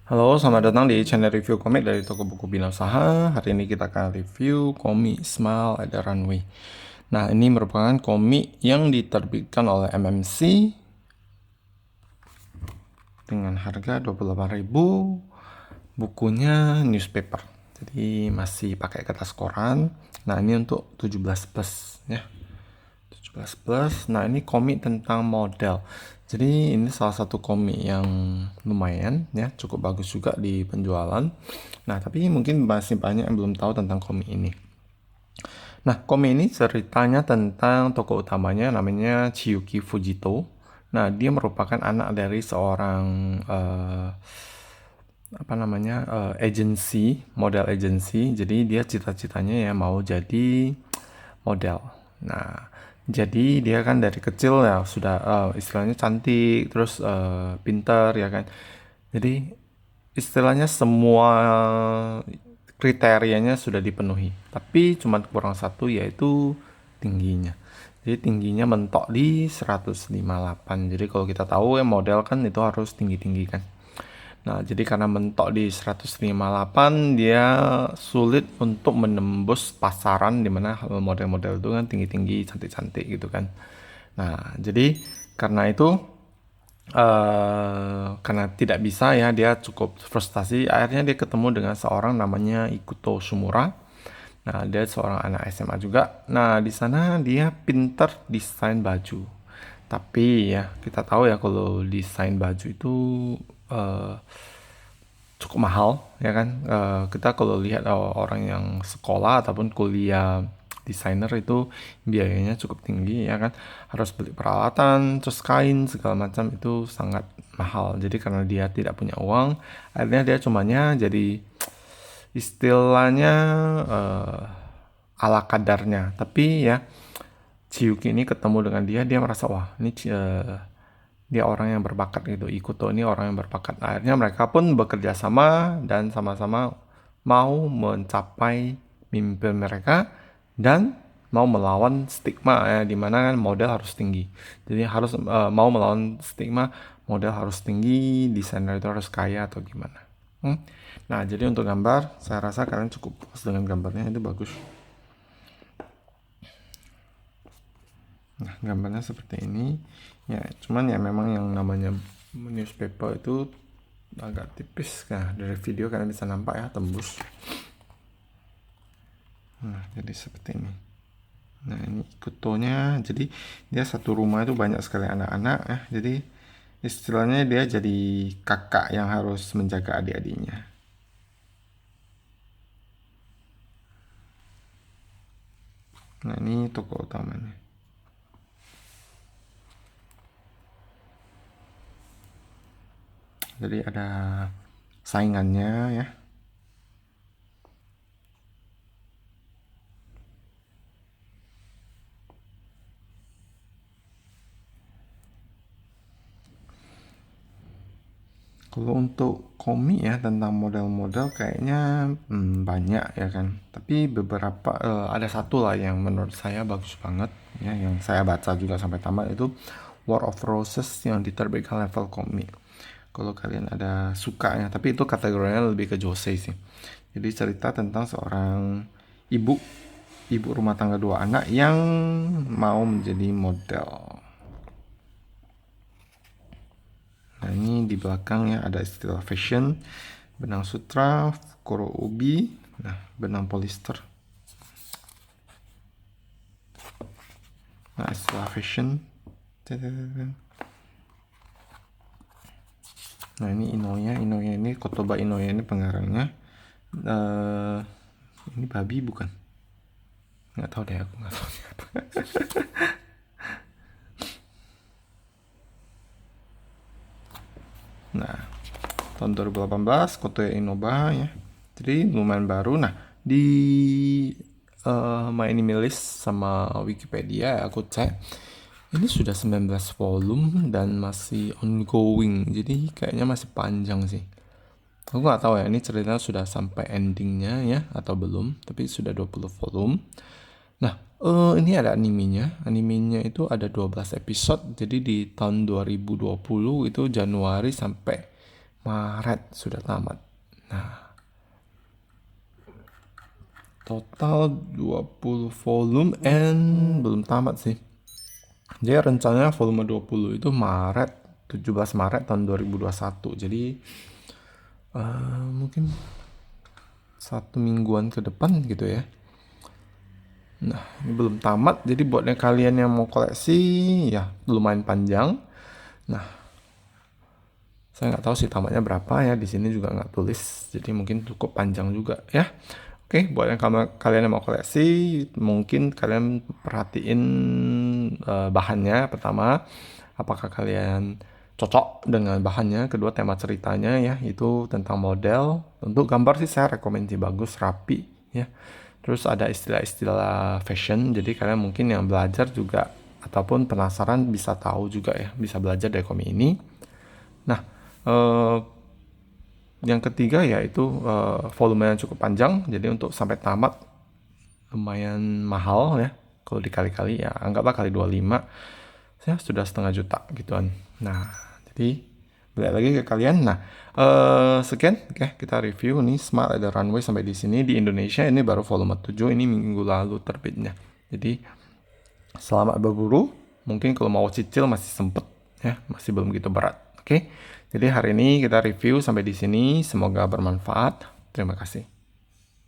Halo, selamat datang di channel review komik dari toko buku Bina Usaha. Hari ini kita akan review komik Smile at the Runway. Nah, ini merupakan komik yang diterbitkan oleh MMC dengan harga 28.000. Bukunya newspaper. Jadi masih pakai kertas koran. Nah, ini untuk 17 plus ya. 17 plus. Nah, ini komik tentang model. Jadi ini salah satu komik yang lumayan ya, cukup bagus juga di penjualan. Nah, tapi mungkin masih banyak yang belum tahu tentang komik ini. Nah, komik ini ceritanya tentang tokoh utamanya namanya Chiyuki Fujito. Nah, dia merupakan anak dari seorang agensi, model agensi. Jadi dia cita-citanya ya mau jadi model. Nah, jadi dia kan dari kecil ya sudah istilahnya cantik, terus pinter ya kan. Jadi istilahnya semua kriterianya sudah dipenuhi. Tapi cuma kurang satu yaitu tingginya. Jadi tingginya mentok di 158. Jadi kalau kita tahu ya model kan itu harus tinggi-tinggi kan. Nah, jadi karena mentok di 158, dia sulit untuk menembus pasaran di mana model-model itu kan tinggi-tinggi, cantik-cantik gitu kan. Nah, jadi karena itu karena tidak bisa ya, dia cukup frustasi. Akhirnya dia ketemu dengan seorang namanya Ikuto Sumura. Nah, dia seorang anak SMA juga. Nah, di sana dia pinter desain baju. Tapi ya, kita tahu ya kalau desain baju itu eh, cukup mahal ya kan. Kita kalau lihat orang yang sekolah ataupun kuliah desainer itu biayanya cukup tinggi ya kan, harus beli peralatan terus kain segala macam, itu sangat mahal. Jadi karena dia tidak punya uang, akhirnya dia cumanya jadi istilahnya ala kadarnya. Tapi ya Chiyuki ini ketemu dengan dia merasa wah ini dia orang yang berbakat gitu. Ikuto ini orang yang berbakat. Akhirnya mereka pun bekerja sama dan sama-sama mau mencapai mimpi mereka dan mau melawan stigma ya, di mana kan model harus tinggi. Jadi harus mau melawan stigma model harus tinggi, desainer itu harus kaya atau gimana. Nah, jadi untuk gambar, saya rasa kalian cukup puas dengan gambarnya, itu bagus. Nah, gambarnya seperti ini. Ya, cuman ya memang yang namanya newspaper itu agak tipis. Nah, dari video kalian bisa nampak ya, tembus. Nah, jadi seperti ini. Nah, ini ikutonya. Jadi dia satu rumah itu banyak sekali anak-anak ya. Jadi istilahnya dia jadi kakak yang harus menjaga adik-adiknya. Nah, ini tokoh utamanya. Jadi ada saingannya ya. Kalau untuk komik ya tentang model-model kayaknya banyak ya kan. Tapi beberapa ada satu lah yang menurut saya bagus banget ya, yang saya baca juga sampai tamat, itu War of Roses yang diterbitkan Level Komik. Kalau kalian ada suka ya, tapi itu kategorinya lebih ke josei sih. Jadi cerita tentang seorang ibu, ibu rumah tangga dua anak yang mau menjadi model. Nah, ini di belakang ya ada istilah fashion, benang sutra, koro ubi, nah benang polister. Nah, istilah fashion. Nah, ini Inoya ini Kotoba Inoya ini pengarangnya. Uh, ini babi bukan? Nggak tahu deh, aku nggak tahu siapa. Nah, tahun 2018 Kotoya Inoba ya. Jadi lumayan baru. Nah, di My Anime List sama Wikipedia aku cek, ini sudah 19 volume dan masih ongoing. Jadi kayaknya masih panjang sih. Aku nggak tahu ya ini ceritanya sudah sampai endingnya ya atau belum, tapi sudah 20 volume. Nah, ini ada animenya. Animenya itu ada 12 episode. Jadi di tahun 2020 itu Januari sampai Maret sudah tamat. Nah, total 20 volume and belum tamat sih. Jadi rencananya volume 20 itu Maret, 17 Maret tahun 2021. Jadi mungkin 1 mingguan ke depan gitu ya. Nah, ini belum tamat, jadi buat yang kalian yang mau koleksi, ya lumayan panjang. Nah, saya nggak tahu sih tamatnya berapa ya, di sini juga nggak tulis, jadi mungkin cukup panjang juga ya. Oke, buat yang kalian yang mau koleksi, mungkin kalian perhatiin bahannya. Pertama, apakah kalian cocok dengan bahannya. Kedua, tema ceritanya ya, itu tentang model. Untuk gambar sih saya rekomendasi bagus, rapi ya. Terus ada istilah-istilah fashion, jadi kalian mungkin yang belajar juga ataupun penasaran bisa tahu juga ya, bisa belajar dari komik ini. Nah, yang ketiga yaitu volume yang cukup panjang, jadi untuk sampai tamat lumayan mahal ya. Kalau dikali-kali ya anggaplah kali 25 ya sudah 1,5 juta gituan. Nah, jadi balik lagi ke kalian. Nah, sekian oke, kita review nih Smart Rider Runway sampai di sini. Di Indonesia ini baru volume 7, ini minggu lalu terbitnya. Jadi selamat berburu. Mungkin kalau mau cicil masih sempet ya, masih belum gitu berat. Oke. Jadi hari ini kita review sampai di sini. Semoga bermanfaat. Terima kasih.